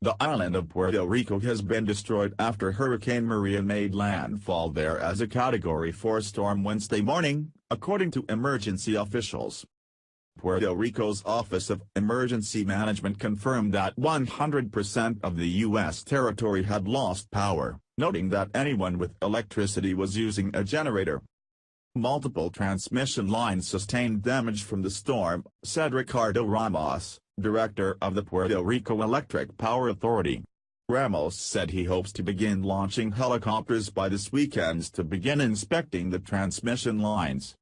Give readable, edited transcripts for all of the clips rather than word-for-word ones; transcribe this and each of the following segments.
The island of Puerto Rico has been destroyed after Hurricane Maria made landfall there as a Category 4 storm Wednesday morning, according to emergency officials. Puerto Rico's Office of Emergency Management confirmed that 100% of the U.S. territory had lost power, noting that anyone with electricity was using a generator. Multiple transmission lines sustained damage from the storm, said Ricardo Ramos, director of the Puerto Rico Electric Power Authority. Ramos said he hopes to begin launching helicopters by this weekend to begin inspecting the transmission lines.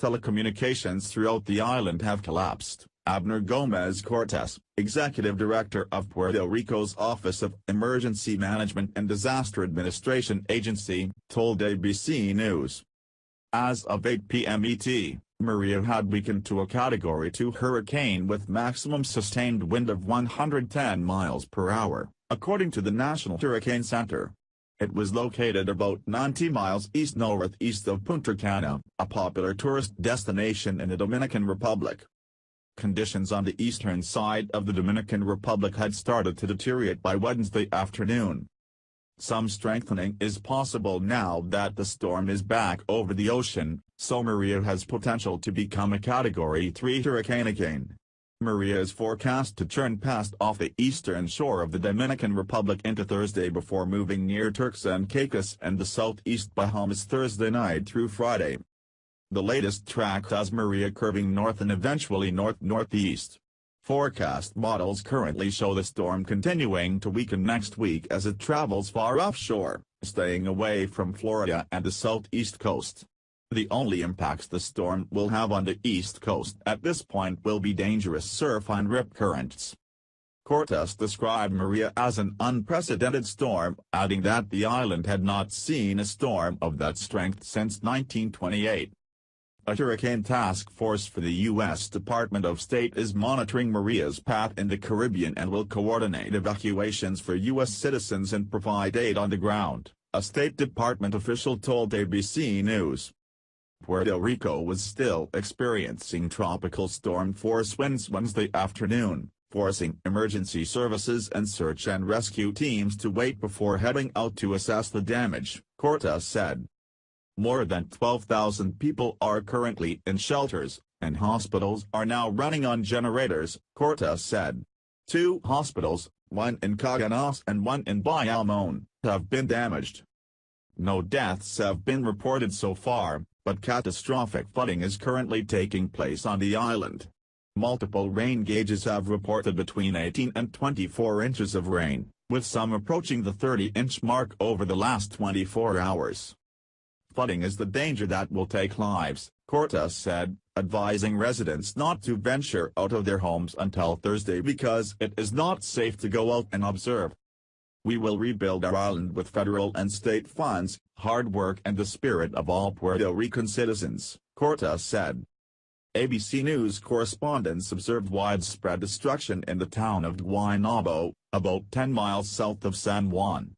Telecommunications throughout the island have collapsed, Abner Gomez Cortes, executive director of Puerto Rico's Office of Emergency Management and Disaster Administration Agency, told ABC News. As of 8 p.m. ET, Maria had weakened to a Category 2 hurricane with maximum sustained wind of 110 miles per hour, according to the National Hurricane Center. It was located about 90 miles east-northeast of Punta Cana, a popular tourist destination in the Dominican Republic. Conditions on the eastern side of the Dominican Republic had started to deteriorate by Wednesday afternoon. Some strengthening is possible now that the storm is back over the ocean, so Maria has potential to become a Category 3 hurricane again. Maria is forecast to churn past off the eastern shore of the Dominican Republic into Thursday before moving near Turks and Caicos and the southeast Bahamas Thursday night through Friday. The latest track has Maria curving north and eventually north-northeast. Forecast models currently show the storm continuing to weaken next week as it travels far offshore, staying away from Florida and the southeast coast. The only impacts the storm will have on the east coast at this point will be dangerous surf and rip currents. Cortes described Maria as an unprecedented storm, adding that the island had not seen a storm of that strength since 1928. A hurricane task force for the U.S. Department of State is monitoring Maria's path in the Caribbean and will coordinate evacuations for U.S. citizens and provide aid on the ground, a State Department official told ABC News. Puerto Rico was still experiencing tropical storm force winds Wednesday afternoon, forcing emergency services and search and rescue teams to wait before heading out to assess the damage, Cortes said. More than 12,000 people are currently in shelters, and hospitals are now running on generators, Cortes said. 2 hospitals, one in Caganas and one in Bayamon, have been damaged. No deaths have been reported so far, but catastrophic flooding is currently taking place on the island. Multiple rain gauges have reported between 18 and 24 inches of rain, with some approaching the 30-inch mark over the last 24 hours. Flooding is the danger that will take lives, Cortes said, advising residents not to venture out of their homes until Thursday because it is not safe to go out and observe. We will rebuild our island with federal and state funds, hard work and the spirit of all Puerto Rican citizens, Cortes said. ABC News correspondents observed widespread destruction in the town of Guaynabo, about 10 miles south of San Juan.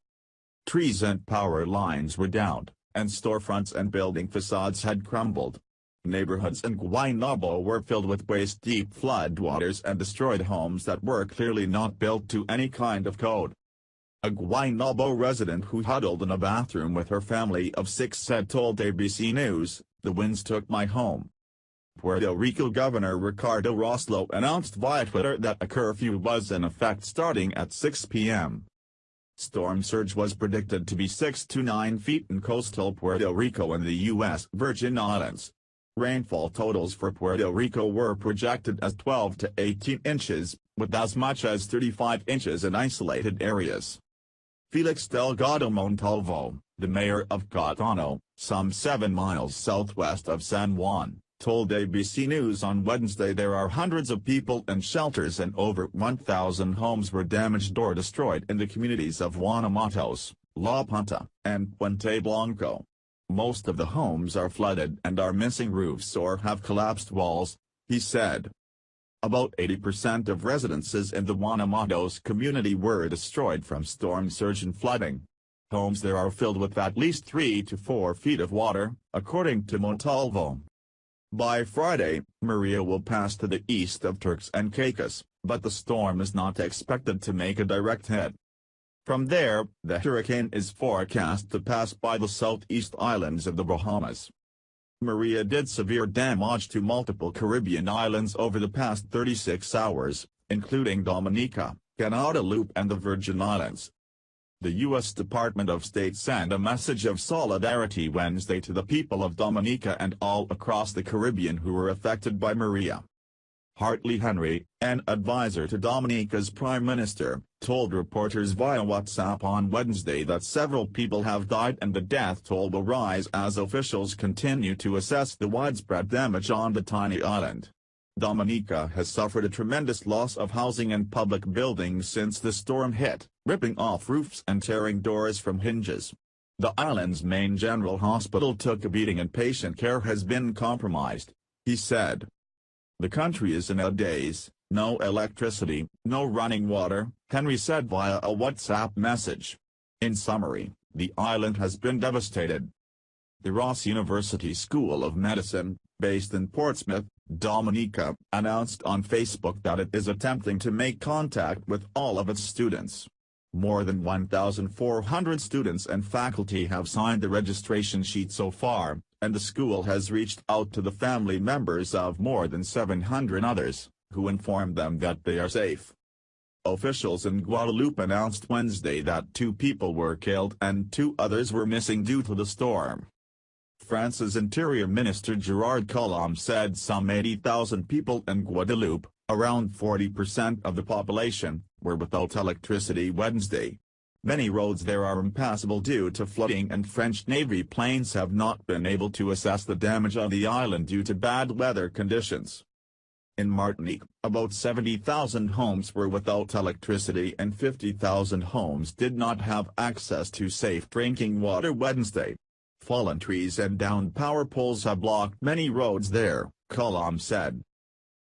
Trees and power lines were downed, and storefronts and building facades had crumbled. Neighborhoods in Guaynabo were filled with waist-deep floodwaters and destroyed homes that were clearly not built to any kind of code. A Guaynabo resident who huddled in a bathroom with her family of 6 told ABC News, "The winds took my home." Puerto Rico Governor Ricardo Roslo announced via Twitter that a curfew was in effect starting at 6 p.m. Storm surge was predicted to be 6 to 9 feet in coastal Puerto Rico and the U.S. Virgin Islands. Rainfall totals for Puerto Rico were projected as 12 to 18 inches, with as much as 35 inches in isolated areas. Felix Delgado Montalvo, the mayor of Catano, some 7 miles southwest of San Juan, told ABC News on Wednesday there are hundreds of people in shelters and over 1,000 homes were damaged or destroyed in the communities of Guanamatos, La Punta, and Puente Blanco. Most of the homes are flooded and are missing roofs or have collapsed walls, he said. About 80% of residences in the Guanamatos community were destroyed from storm surge and flooding. Homes there are filled with at least 3 to 4 feet of water, according to Montalvo. By Friday, Maria will pass to the east of Turks and Caicos, but the storm is not expected to make a direct hit. From there, the hurricane is forecast to pass by the southeast islands of the Bahamas. Maria did severe damage to multiple Caribbean islands over the past 36 hours, including Dominica, Guadeloupe and the Virgin Islands. The U.S. Department of State sent a message of solidarity Wednesday to the people of Dominica and all across the Caribbean who were affected by Maria. Hartley Henry, an advisor to Dominica's Prime Minister, told reporters via WhatsApp on Wednesday that several people have died and the death toll will rise as officials continue to assess the widespread damage on the tiny island. Dominica has suffered a tremendous loss of housing and public buildings since the storm hit, ripping off roofs and tearing doors from hinges. The island's main general hospital took a beating and patient care has been compromised, he said. The country is in a daze, no electricity, no running water, Henry said via a WhatsApp message. In summary, the island has been devastated. The Ross University School of Medicine, based in Portsmouth, Dominica, announced on Facebook that it is attempting to make contact with all of its students. More than 1,400 students and faculty have signed the registration sheet so far, and the school has reached out to the family members of more than 700 others, who informed them that they are safe. Officials in Guadeloupe announced Wednesday that 2 people were killed and 2 others were missing due to the storm. France's Interior Minister Gerard Collomb said some 80,000 people in Guadeloupe, around 40% of the population, were without electricity Wednesday. Many roads there are impassable due to flooding and French Navy planes have not been able to assess the damage on the island due to bad weather conditions. In Martinique, about 70,000 homes were without electricity and 50,000 homes did not have access to safe drinking water Wednesday. Fallen trees and downed power poles have blocked many roads there, Collomb said.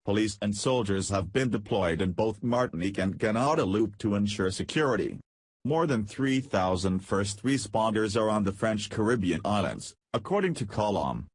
Police and soldiers have been deployed in both Martinique and Guadeloupe to ensure security. More than 3,000 first responders are on the French Caribbean islands, according to Collomb.